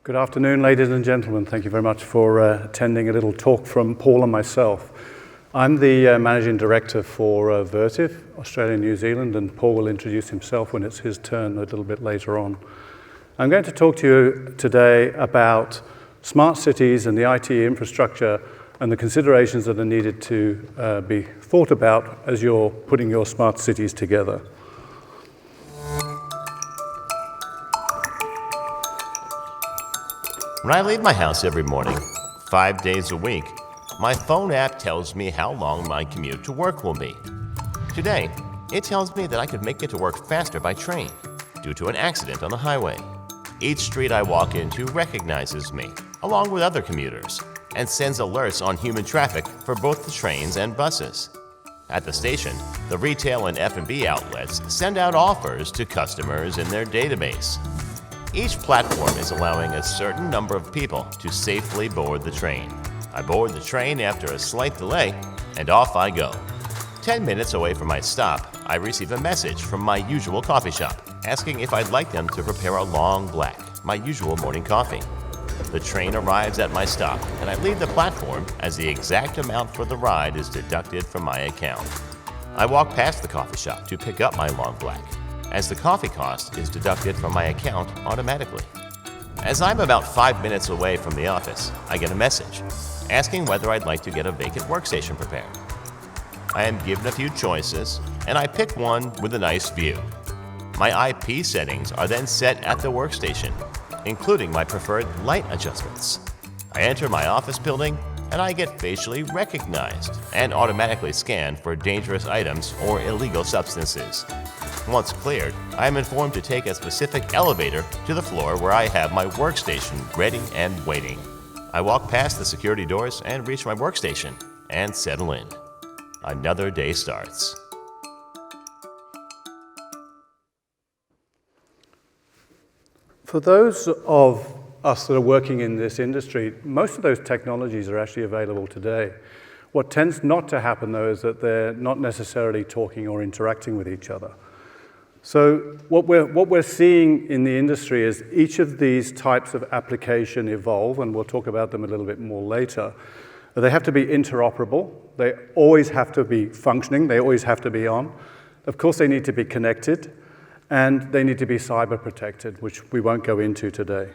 Good afternoon, ladies and gentlemen. Thank you very much for attending a little talk from Paul and myself. I'm the Managing Director for Vertiv, Australia and New Zealand, and Paul will introduce himself when it's his turn a little bit later on. I'm going to talk to you today about smart cities and the IT infrastructure and the considerations that are needed to be thought about as you're putting your smart cities together. When I leave my house every morning, 5 days a week, my phone app tells me how long my commute to work will be. Today, it tells me that I could make it to work faster by train due to an accident on the highway. Each street I walk into recognizes me, along with other commuters, and sends alerts on human traffic for both the trains and buses. At the station, the retail and F&B outlets send out offers to customers in their database. Each platform is allowing a certain number of people to safely board the train. I board the train after a slight delay, and off I go. 10 minutes away from my stop, I receive a message from my usual coffee shop, asking if I'd like them to prepare a long black, my usual morning coffee. The train arrives at my stop, and I leave the platform as the exact amount for the ride is deducted from my account. I walk past the coffee shop to pick up my long black, as the coffee cost is deducted from my account automatically. As I'm about 5 minutes away from the office, I get a message asking whether I'd like to get a vacant workstation prepared. I am given a few choices, and I pick one with a nice view. My IP settings are then set at the workstation, including my preferred light adjustments. I enter my office building, and I get facially recognized and automatically scanned for dangerous items or illegal substances. Once cleared, I am informed to take a specific elevator to the floor where I have my workstation ready and waiting. I walk past the security doors and reach my workstation and settle in. Another day starts. For those of us that are working in this industry, most of those technologies are actually available today. What tends not to happen, though, is that they're not necessarily talking or interacting with each other. So what we're seeing in the industry is each of these types of application evolve, and we'll talk about them a little bit more later. They have to be interoperable. They always have to be functioning. They always have to be on. Of course, they need to be connected, and they need to be cyber protected, which we won't go into today.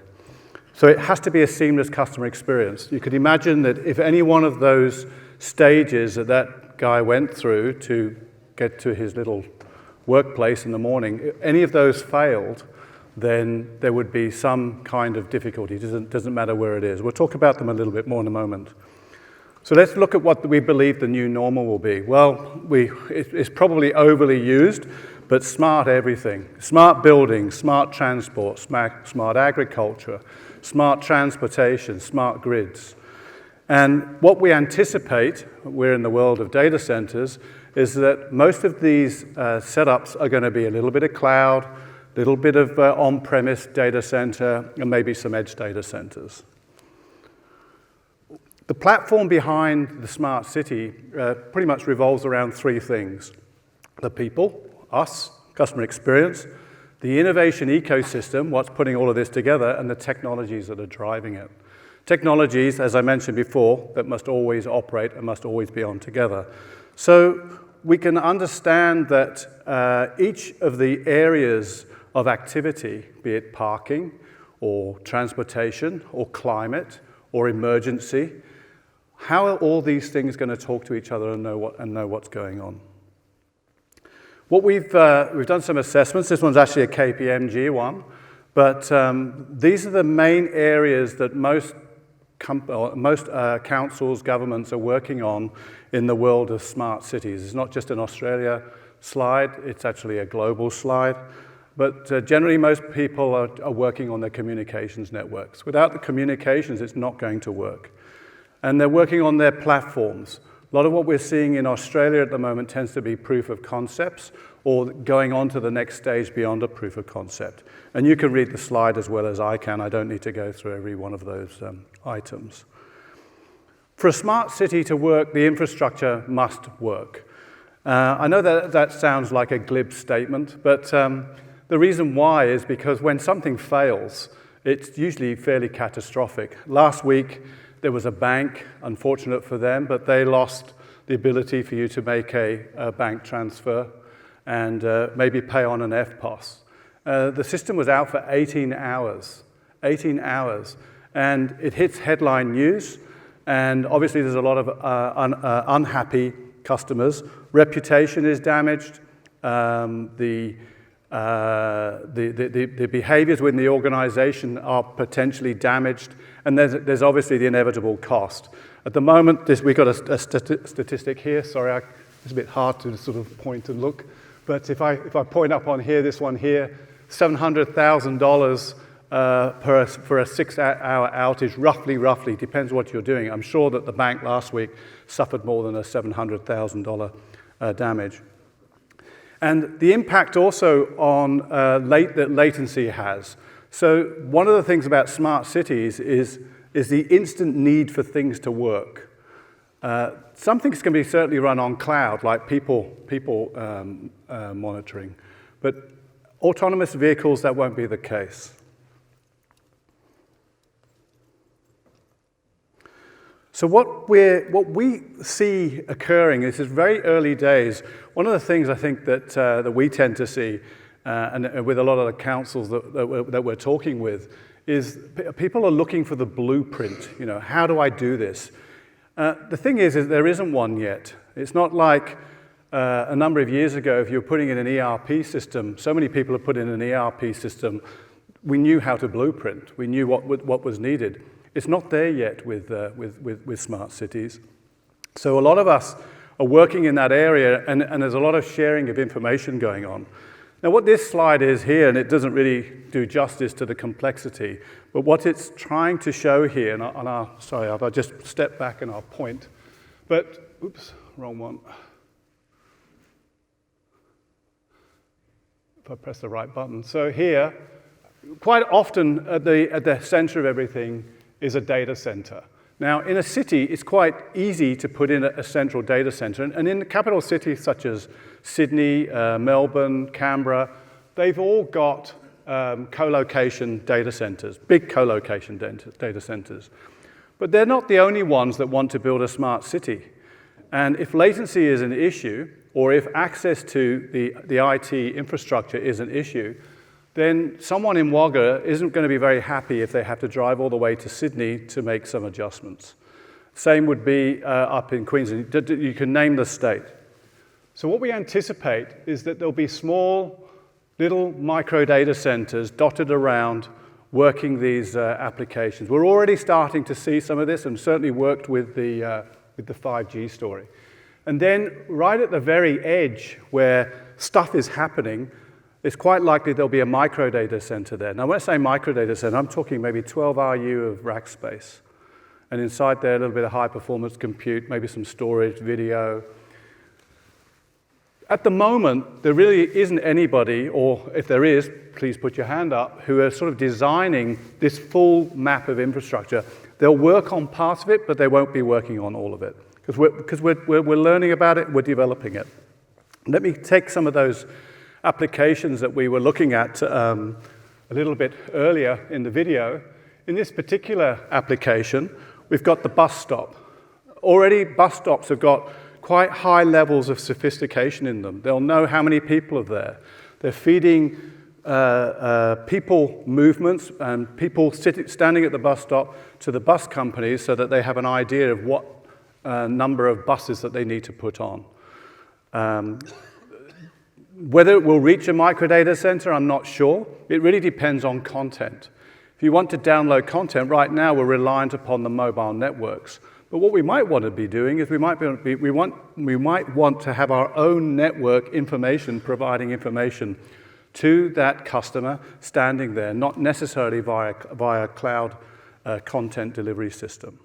So it has to be a seamless customer experience. You could imagine that if any one of those stages that guy went through to get to his little workplace in the morning, if any of those failed, then there would be some kind of difficulty. It doesn't matter where it is. We'll talk about them a little bit more in a moment. So let's look at what we believe the new normal will be. Well, it's probably overly used, but smart everything. Smart buildings, smart transport, smart agriculture, smart transportation, smart grids. And what we anticipate, we're in the world of data centers, is that most of these setups are going to be a little bit of cloud, a little bit of on-premise data center, and maybe some edge data centers. The platform behind the smart city pretty much revolves around three things: the people, us, customer experience, the innovation ecosystem, what's putting all of this together, and the technologies that are driving it. Technologies, as I mentioned before, that must always operate and must always be on together. So we can understand that each of the areas of activity, be it parking or transportation or climate or emergency, how are all these things going to talk to each other and know what's going on? What we've done some assessments. This one's actually a KPMG one, but these are the main areas that most councils, governments are working on in the world of smart cities. It's not just an Australia slide, it's actually a global slide. But generally, most people are working on their communications networks. Without the communications, it's not going to work. And they're working on their platforms. A lot of what we're seeing in Australia at the moment tends to be proof of concepts or going on to the next stage beyond a proof of concept. And you can read the slide as well as I can. I don't need to go through every one of those items. For a smart city to work, the infrastructure must work. I know that sounds like a glib statement, but the reason why is because when something fails, it's usually fairly catastrophic. Last week, there was a bank, unfortunate for them, but they lost the ability for you to make a bank transfer and maybe pay on an FPOS. The system was out for 18 hours, and it hits headline news, and obviously there's a lot of unhappy customers. Reputation is damaged. The behaviors within the organization are potentially damaged, and there's obviously the inevitable cost. At the moment, we've got a statistic here. Sorry, it's a bit hard to sort of point and look, but if I point up on here, this one here, $700,000 for a 6-hour outage, roughly, depends what you're doing. I'm sure that the bank last week suffered more than a $700,000 damage. And the impact also on that latency has. So one of the things about smart cities is the instant need for things to work. Some things can be certainly run on cloud, like people monitoring. But autonomous vehicles, that won't be the case. So what we see occurring, this is very early days. One of the things I think that we tend to see, and with a lot of the councils that we're talking with, is people are looking for the blueprint. You know, how do I do this? The thing is there isn't one yet. It's not like a number of years ago, if you were putting in an ERP system, so many people have put in an ERP system, we knew how to blueprint. We knew what was needed. It's not there yet with smart cities. So a lot of us are working in that area, and there's a lot of sharing of information going on. Now, what this slide is here, and it doesn't really do justice to the complexity, but what it's trying to show here, and I'll just step back and I'll point. But, oops, wrong one. If I press the right button. So here, quite often at the center of everything is a data center. Now, in a city, it's quite easy to put in a central data center. And in the capital cities such as Sydney, Melbourne, Canberra, they've all got co-location data centers, big co-location data centers. But they're not the only ones that want to build a smart city. And if latency is an issue, or if access to the IT infrastructure is an issue, then someone in Wagga isn't going to be very happy if they have to drive all the way to Sydney to make some adjustments. Same would be up in Queensland. You can name the state. So what we anticipate is that there'll be small, little micro data centers dotted around working these applications. We're already starting to see some of this, and certainly worked with the 5G story. And then right at the very edge where stuff is happening, it's quite likely there'll be a micro data center there. Now, when I say micro data center, I'm talking maybe 12 RU of rack space. And inside there, a little bit of high performance compute, maybe some storage, video. At the moment, there really isn't anybody, or if there is, please put your hand up, who are sort of designing this full map of infrastructure. They'll work on parts of it, but they won't be working on all of it. Because we're learning about it, we're developing it. Let me take some of those applications that we were looking at a little bit earlier in the video. In this particular application, we've got the bus stop. Already, bus stops have got quite high levels of sophistication in them. They'll know how many people are there. They're feeding people movements and people standing at the bus stop to the bus companies so that they have an idea of what number of buses that they need to put on. Whether it will reach a micro data center, I'm not sure. It really depends on content. If you want to download content, right now we're reliant upon the mobile networks. But what we might want to be doing is we might want to have our own network information, providing information to that customer standing there, not necessarily via cloud content delivery system.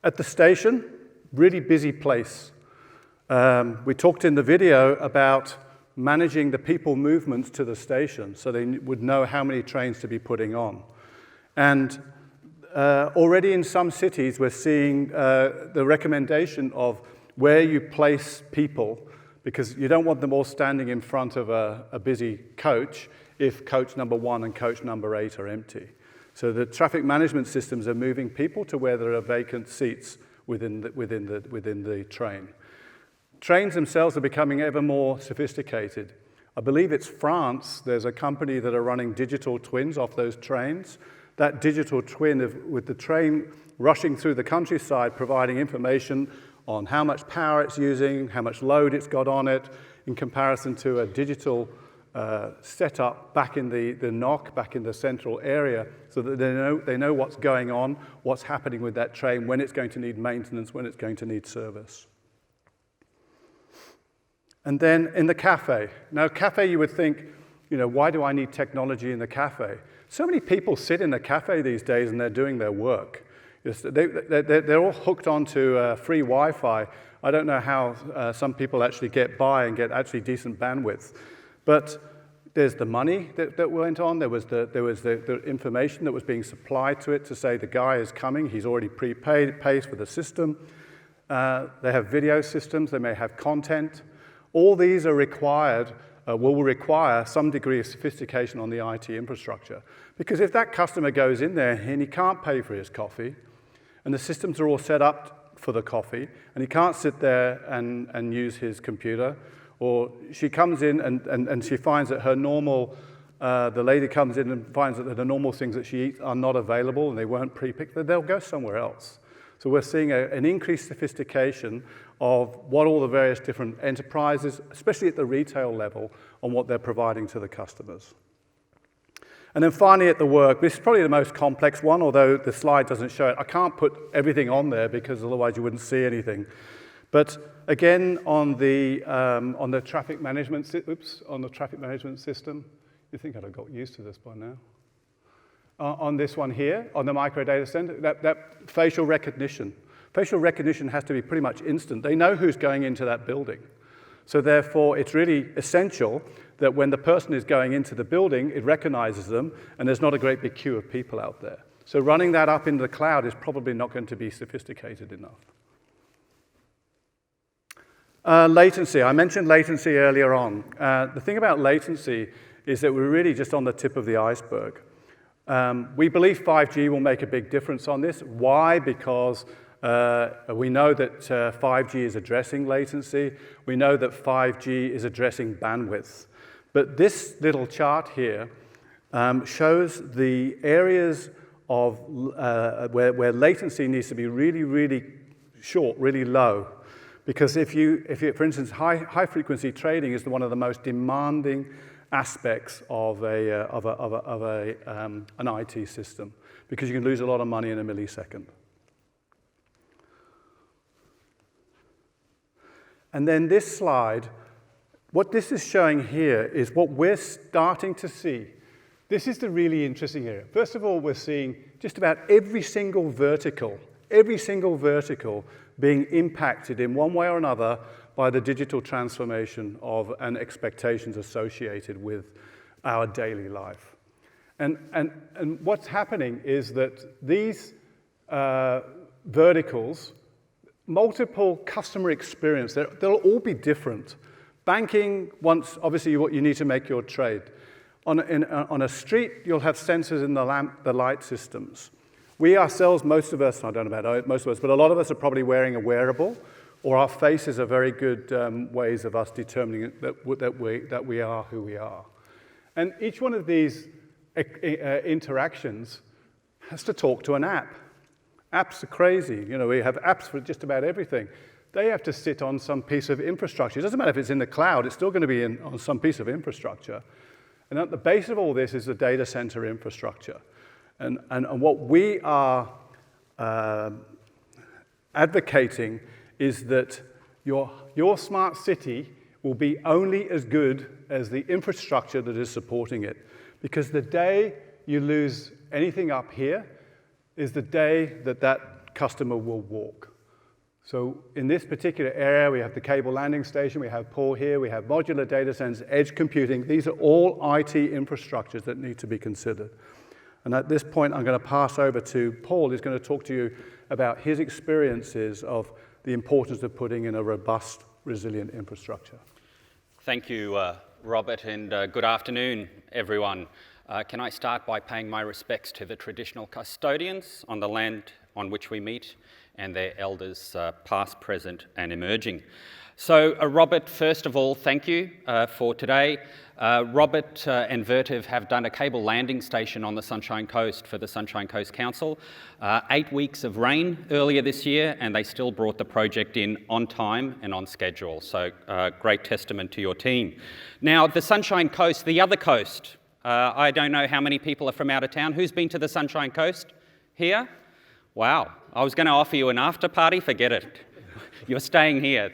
At the station, really busy place. We talked in the video about managing the people movements to the station so they would know how many trains to be putting on. And already in some cities, we're seeing the recommendation of where you place people because you don't want them all standing in front of a busy coach if coach number 1 and coach number 8 are empty. So the traffic management systems are moving people to where there are vacant seats within the train. Trains themselves are becoming ever more sophisticated. I believe it's France, there's a company that are running digital twins off those trains. That digital twin with the train rushing through the countryside, providing information on how much power it's using, how much load it's got on it, in comparison to a digital setup back in the NOC, back in the central area, so that they know what's going on, what's happening with that train, when it's going to need maintenance, when it's going to need service. And then in the cafe. Now, cafe, you would think, why do I need technology in the cafe? So many people sit in a cafe these days and they're doing their work. They're all hooked onto free Wi-Fi. I don't know how some people actually get by and get actually decent bandwidth. But there's the money that went on. There was the information that was being supplied to it to say the guy is coming. He's already prepaid, it pays for the system. They have video systems. They may have content. All these are required, will require some degree of sophistication on the IT infrastructure. Because if that customer goes in there and he can't pay for his coffee, and the systems are all set up for the coffee, and he can't sit there and use his computer, or she comes in and she finds that her normal, the lady comes in and finds that the normal things that she eats are not available and they weren't pre-picked, they'll go somewhere else. So we're seeing an increased sophistication of what all the various different enterprises, especially at the retail level, on what they're providing to the customers. And then finally at the work, this is probably the most complex one, although the slide doesn't show it. I can't put everything on there because otherwise you wouldn't see anything. But again, on the traffic management system, you think I'd have got used to this by now. On this one here, on the micro data center, that facial recognition. Facial recognition has to be pretty much instant. They know who's going into that building. So therefore, it's really essential that when the person is going into the building, it recognizes them, and there's not a great big queue of people out there. So running that up into the cloud is probably not going to be sophisticated enough. Latency. I mentioned latency earlier on. The thing about latency is that we're really just on the tip of the iceberg. We believe 5G will make a big difference on this. Why? Because we know that 5G is addressing latency. We know that 5G is addressing bandwidth. But this little chart here shows the areas of where latency needs to be really, really short, really low. Because if you, for instance, high-frequency trading is one of the most demanding aspects of an IT system, because you can lose a lot of money in a millisecond. And then this slide, what this is showing here is what we're starting to see. This is the really interesting area. First of all, we're seeing just about every single vertical being impacted in one way or another by the digital transformation of and expectations associated with our daily life. And what's happening is that these verticals, multiple customer experience, they'll all be different. Banking, obviously you need to make your trade. On a street, you'll have sensors in the light systems. We ourselves, most of us, I don't know about most of us, but a lot of us are probably wearing a wearable, or our faces are very good ways of us determining that we are who we are. And each one of these interactions has to talk to an app. Apps are crazy. We have apps for just about everything. They have to sit on some piece of infrastructure. It doesn't matter if it's in the cloud, it's still going to be on some piece of infrastructure. And at the base of all this is the data center infrastructure. And what we are advocating is that your smart city will be only as good as the infrastructure that is supporting it. Because the day you lose anything up here is the day that customer will walk. So in this particular area, we have the cable landing station, we have Paul here, we have modular data centers, edge computing. These are all IT infrastructures that need to be considered. And at this point, I'm going to pass over to Paul, who's going to talk to you about his experiences of the importance of putting in a robust, resilient infrastructure. Thank you, Robert, and good afternoon, everyone. Can I start by paying my respects to the traditional custodians on the land on which we meet and their elders past, present and emerging. So, Robert, first of all, thank you for today. Robert and Vertiv have done a cable landing station on the Sunshine Coast for the Sunshine Coast Council. 8 weeks of rain earlier this year, and they still brought the project in on time and on schedule. So great testament to your team. Now, the Sunshine Coast, the other coast. I don't know how many people are from out of town. Who's been to the Sunshine Coast here? Wow, I was going to offer you an after party, forget it. You're staying here.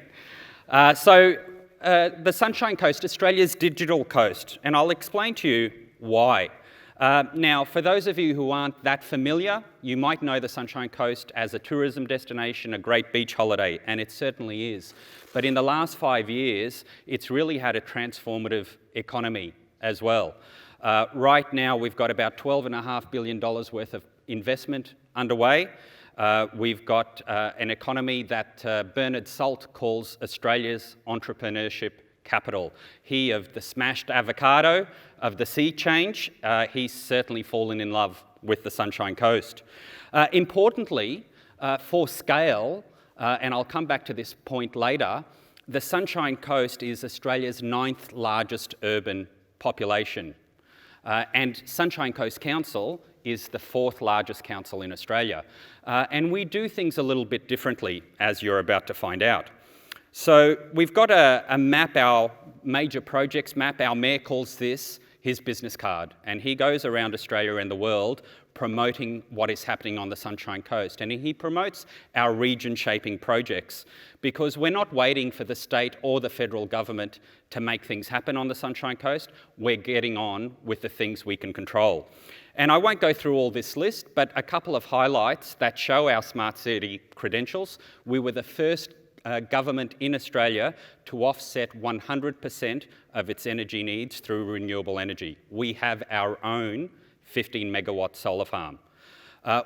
The Sunshine Coast, Australia's digital coast, and I'll explain to you why. Now, for those of you who aren't that familiar, you might know the Sunshine Coast as a tourism destination, a great beach holiday, and it certainly is. But in the last 5 years, it's really had a transformative economy as well. Right now, we've got about $12.5 billion worth of investment underway. We've got an economy that Bernard Salt calls Australia's entrepreneurship capital. He of the smashed avocado, of the sea change, he's certainly fallen in love with the Sunshine Coast. Importantly, for scale, and I'll come back to this point later, the Sunshine Coast is Australia's 9th largest urban population. And Sunshine Coast Council is the 4th largest council in Australia. And we do things a little bit differently, as you're about to find out. So we've got a map, our major projects map. Our mayor calls this his business card. And he goes around Australia and the world promoting what is happening on the Sunshine Coast. And he promotes our region-shaping projects because we're not waiting for the state or the federal government to make things happen on the Sunshine Coast. We're getting on with the things we can control. And I won't go through all this list, but a couple of highlights that show our smart city credentials. We were the first government in Australia to offset 100% of its energy needs through renewable energy. We have our own 15 megawatt solar farm.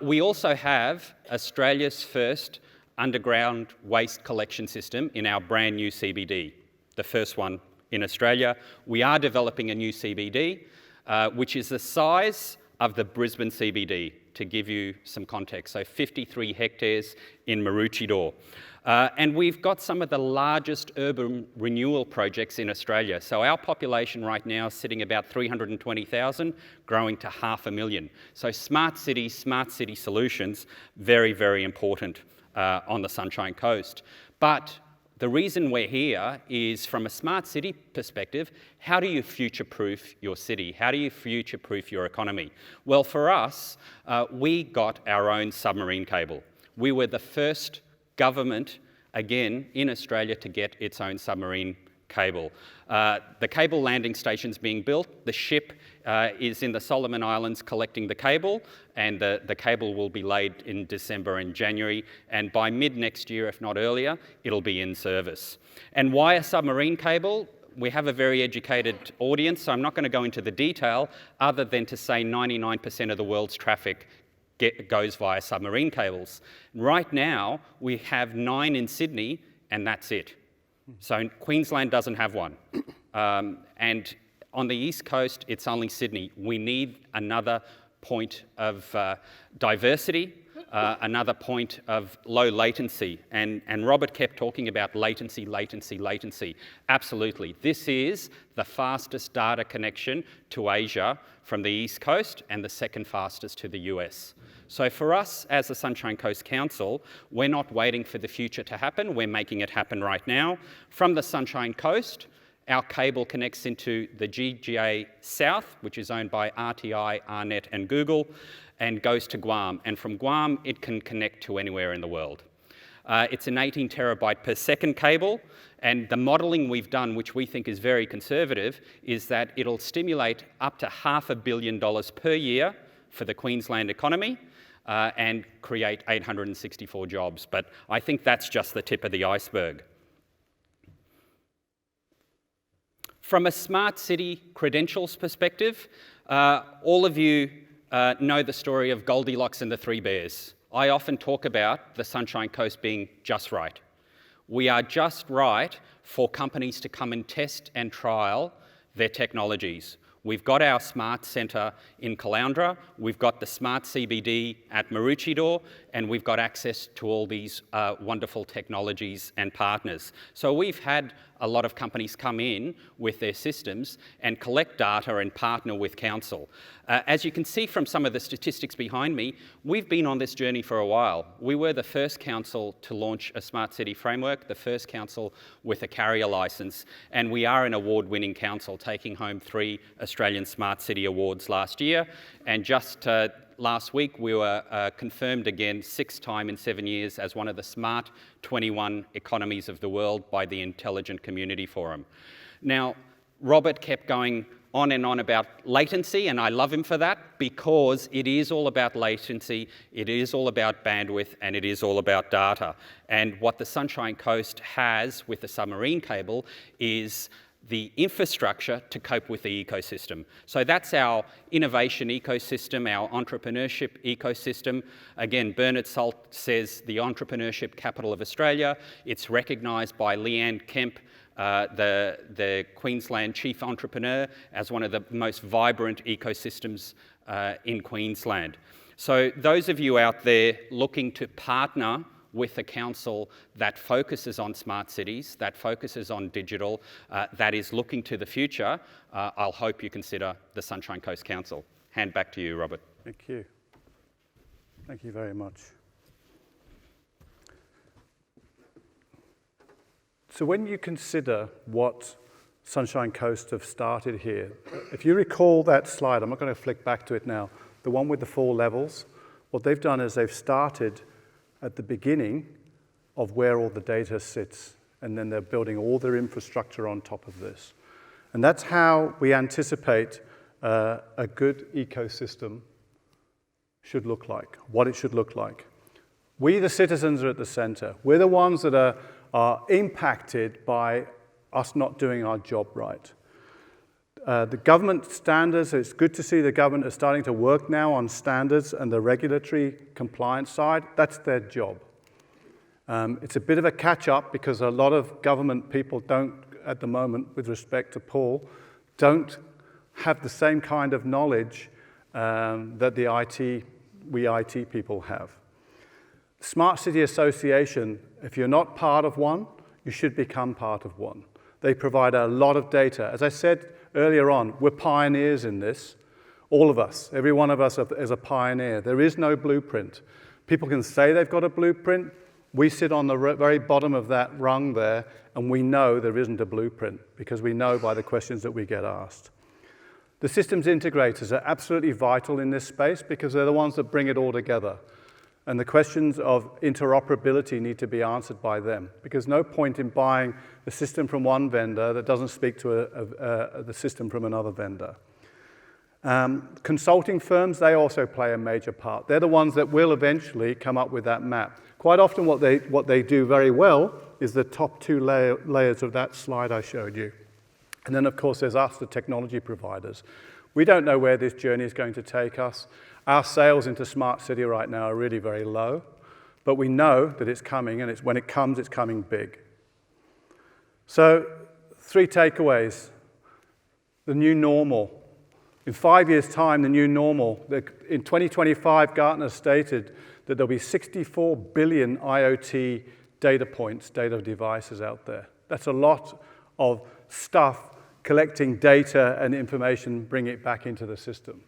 We also have Australia's first underground waste collection system in our brand new CBD, the first one in Australia. We are developing a new CBD, which is the size of the Brisbane CBD, to give you some context. So 53 hectares in Maroochydore. And we've got some of the largest urban renewal projects in Australia. So our population right now is sitting about 320,000, growing to 500,000. So smart city solutions, very, very important on the Sunshine Coast. But the reason we're here is, from a smart city perspective, how do you future-proof your city? How do you future-proof your economy? Well, for us, we got our own submarine cable. We were the first government, again, in Australia to get its own submarine cable. The cable landing station's being built. The ship is in the Solomon Islands collecting the cable, and the cable will be laid in December and January, and by mid next year, if not earlier, it'll be in service. And why a submarine cable? We have a very educated audience, so I'm not going to go into the detail, other than to say 99% of the world's traffic goes via submarine cables. Right now, we have 9 in Sydney, and that's it. So Queensland doesn't have one. And on the East Coast, it's only Sydney. We need another point of diversity, another point of low latency. And Robert kept talking about latency. Absolutely. This is the fastest data connection to Asia from the East Coast and the second fastest to the US. So for us, as the Sunshine Coast Council, we're not waiting for the future to happen. We're making it happen right now. From the Sunshine Coast, our cable connects into the GGA South, which is owned by RTI, ARNet and Google, and goes to Guam. And from Guam, it can connect to anywhere in the world. It's an 18 terabyte per second cable, and the modelling we've done, which we think is very conservative, is that it'll stimulate up to $500 million per year for the Queensland economy, and create 864 jobs. But I think that's just the tip of the iceberg. From a smart city credentials perspective, all of you know the story of Goldilocks and the Three Bears. I often talk about the Sunshine Coast being just right. We are just right for companies to come and test and trial their technologies. We've got our Smart Centre in Caloundra, we've got the Smart CBD at Maroochydore, and we've got access to all these wonderful technologies and partners. So we've had a lot of companies come in with their systems and collect data and partner with council. As you can see from some of the statistics behind me, we've been on this journey for a while. We were the first council to launch a smart city framework, the first council with a carrier licence, and we are an award-winning council, taking home 3 Australian Smart City Awards last year. And just last week, we were confirmed again 6th time in 7 years as one of the Smart 21 economies of the world by the Intelligent Community Forum. Now, Robert kept going on and on about latency, and I love him for that, because it is all about latency, it is all about bandwidth, and it is all about data. And what the Sunshine Coast has with the submarine cable is the infrastructure to cope with the ecosystem. So that's our innovation ecosystem, our entrepreneurship ecosystem. Again, Bernard Salt says the entrepreneurship capital of Australia. It's recognised by Leanne Kemp, the Queensland chief entrepreneur, as one of the most vibrant ecosystems in Queensland. So those of you out there looking to partner with a council that focuses on smart cities, that focuses on digital, that is looking to the future, I'll hope you consider the Sunshine Coast Council. Hand back to you, Robert. Thank you. Thank you very much. So when you consider what Sunshine Coast have started here, if you recall that slide, I'm not going to flick back to it now, the one with the 4 levels, what they've done is they've started at the beginning of where all the data sits, and then they're building all their infrastructure on top of this. And that's how we anticipate a good ecosystem should look like, what it should look like. We, the citizens, are at the center. We're the ones that are impacted by us not doing our job right. The government standards, it's good to see the government is starting to work now on standards and the regulatory compliance side. That's their job. It's a bit of a catch-up because a lot of government people don't, at the moment, with respect to Paul, don't have the same kind of knowledge that we IT people have. Smart City Association, if you're not part of one, you should become part of one. They provide a lot of data. As I said earlier on, we're pioneers in this. All of us, every one of us is a pioneer. There is no blueprint. People can say they've got a blueprint. We sit on the very bottom of that rung there, and we know there isn't a blueprint because we know by the questions that we get asked. The systems integrators are absolutely vital in this space because they're the ones that bring it all together. And the questions of interoperability need to be answered by them, because no point in buying a system from one vendor that doesn't speak to the system from another vendor. Consulting firms, they also play a major part. They're the ones that will eventually come up with that map. Quite often what they do very well is the top 2 layers of that slide I showed you. And then, of course, there's us, the technology providers. We don't know where this journey is going to take us. Our sales into Smart City right now are really very low, but we know that it's coming, and when it comes, it's coming big. So, 3 takeaways. The new normal. In 5 years' time, the new normal. In 2025, Gartner stated that there'll be 64 billion IoT data points, data devices out there. That's a lot of stuff, collecting data and information, bring it back into the system.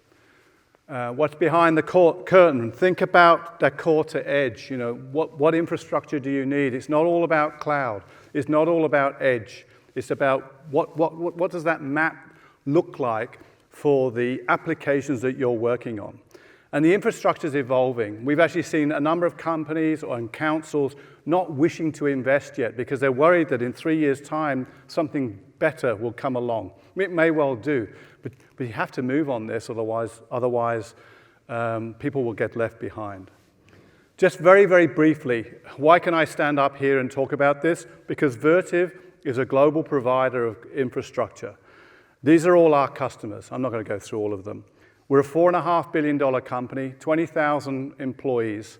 What's behind the curtain? Think about that core to edge. You know, what infrastructure do you need? It's not all about cloud. It's not all about edge. It's about what does that map look like for the applications that you're working on. And the infrastructure is evolving. We've actually seen a number of companies and councils not wishing to invest yet because they're worried that in 3 years' time, something better will come along. It may well do, but you have to move on this, otherwise people will get left behind. Just very, very briefly, why can I stand up here and talk about this? Because Vertiv is a global provider of infrastructure. These are all our customers. I'm not going to go through all of them. We're a $4.5 billion company, 20,000 employees,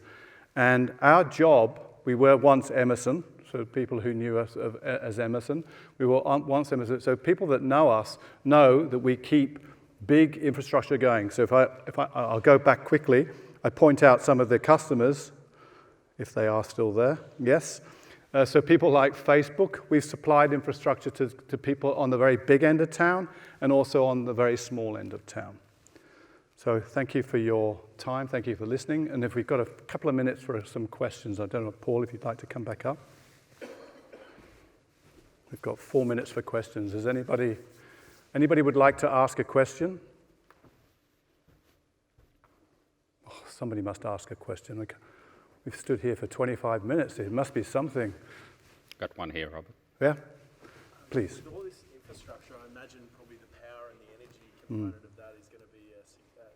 and our job, we were once Emerson, for people who knew us as Emerson. We were once Emerson. So people that know us know that we keep big infrastructure going. So I'll go back quickly. I point out some of the customers, if they are still there. Yes. So people like Facebook, we've supplied infrastructure to people on the very big end of town and also on the very small end of town. So thank you for your time. Thank you for listening. And if we've got a couple of minutes for some questions, I don't know, Paul, if you'd like to come back up. We've got 4 minutes for questions. Does anybody would like to ask a question? Oh, somebody must ask a question. We've stood here for 25 minutes. It must be something. Got one here, Robert. Yeah? Please. With all this infrastructure, I imagine probably the power and the energy component of that is going to be a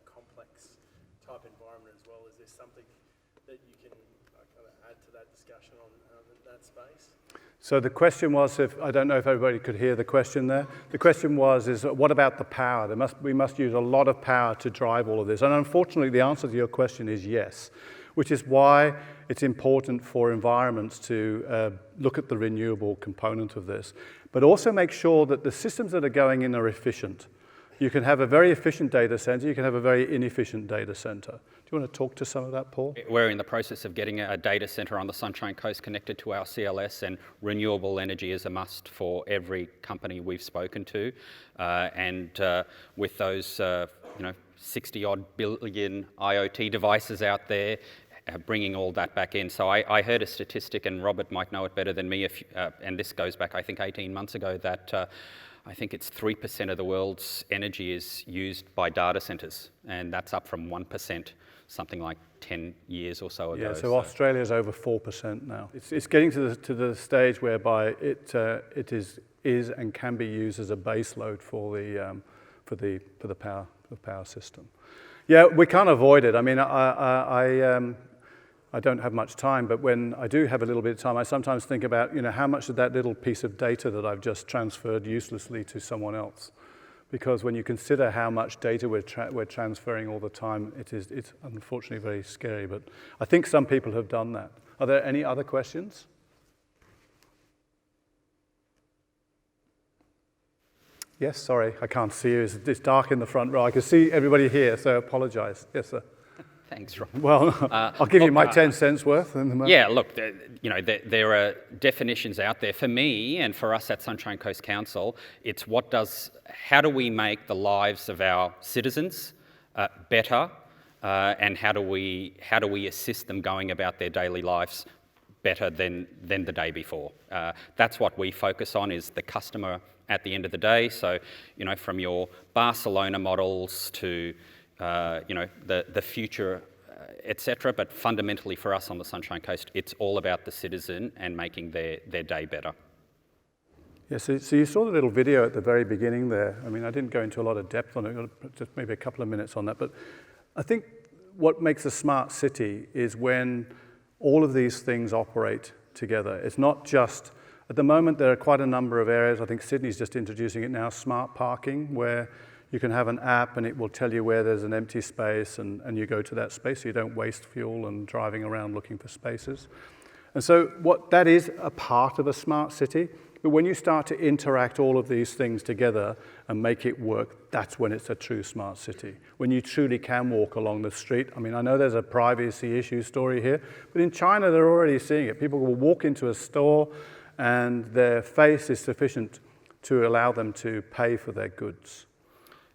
complex type environment as well. Is there something that you can kind of add to that discussion on that space? So the question was, I don't know if everybody could hear the question there. The question was, what about the power? We must use a lot of power to drive all of this. And unfortunately, the answer to your question is yes, which is why it's important for environments to look at the renewable component of this, but also make sure that the systems that are going in are efficient. You can have a very efficient data center, you can have a very inefficient data center. Do you want to talk to some of that, Paul? We're in the process of getting a data center on the Sunshine Coast connected to our CLS, and renewable energy is a must for every company we've spoken to. With those 60-odd billion IoT devices out there, bringing all that back in. So I heard a statistic, and Robert might know it better than me, and this goes back, I think, 18 months ago, that I think it's 3% of the world's energy is used by data centers, and that's up from 1% something like 10 years or so ago. Yeah, so Australia's over 4% now. It's getting to the stage whereby it is and can be used as a base load for the power system. Yeah, we can't avoid it. I mean, I don't have much time, but when I do have a little bit of time, I sometimes think about, how much of that little piece of data that I've just transferred uselessly to someone else. Because when you consider how much data we're transferring all the time, it's unfortunately very scary. But I think some people have done that. Are there any other questions? Yes, sorry, I can't see you. It's dark in the front row. I can see everybody here, so I apologize. Yes, sir. Thanks, Rob. Well, I'll give you my 10 cents worth. Yeah, look, there are definitions out there. For me and for us at Sunshine Coast Council, it's how do we make the lives of our citizens better, and how do we assist them going about their daily lives better than the day before. That's what we focus on, is the customer at the end of the day. So, from your Barcelona models to the future, etc. But fundamentally for us on the Sunshine Coast, it's all about the citizen and making their day better. Yeah, so you saw the little video at the very beginning there. I mean, I didn't go into a lot of depth on it, just maybe a couple of minutes on that. But I think what makes a smart city is when all of these things operate together. It's not just, at the moment there are quite a number of areas, I think Sydney's just introducing it now, smart parking, where you can have an app and it will tell you where there's an empty space and you go to that space so you don't waste fuel and driving around looking for spaces. And so what that is a part of a smart city, but when you start to interact all of these things together and make it work, that's when it's a true smart city. When you truly can walk along the street. I mean, I know there's a privacy issue story here, but in China they're already seeing it. People will walk into a store and their face is sufficient to allow them to pay for their goods.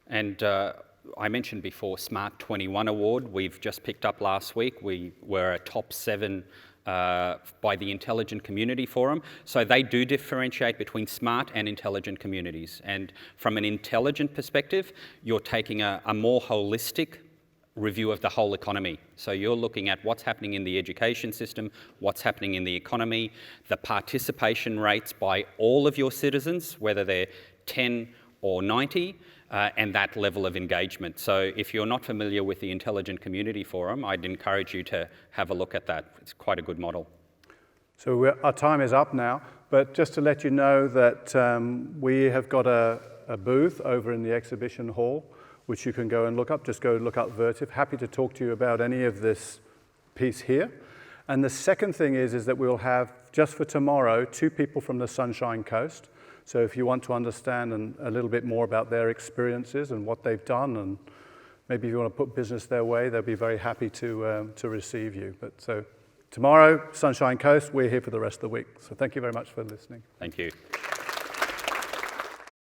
And I mentioned before Smart 21 Award. We've just picked up last week. We were a top 7 by the Intelligent Community Forum. So they do differentiate between smart and intelligent communities. And from an intelligent perspective, you're taking a more holistic review of the whole economy. So you're looking at what's happening in the education system, what's happening in the economy, the participation rates by all of your citizens, whether they're 10 or 90, and that level of engagement. So if you're not familiar with the Intelligent Community Forum, I'd encourage you to have a look at that. It's quite a good model. So our time is up now, but just to let you know that we have got a booth over in the exhibition hall, which you can go and look up. Just go look up Vertiv. Happy to talk to you about any of this piece here. And the second thing is that we'll have, just for tomorrow, 2 people from the Sunshine Coast. So if you want to understand a little bit more about their experiences and what they've done, and maybe if you want to put business their way, they'll be very happy to receive you. But so tomorrow, Sunshine Coast, we're here for the rest of the week. So thank you very much for listening. Thank you.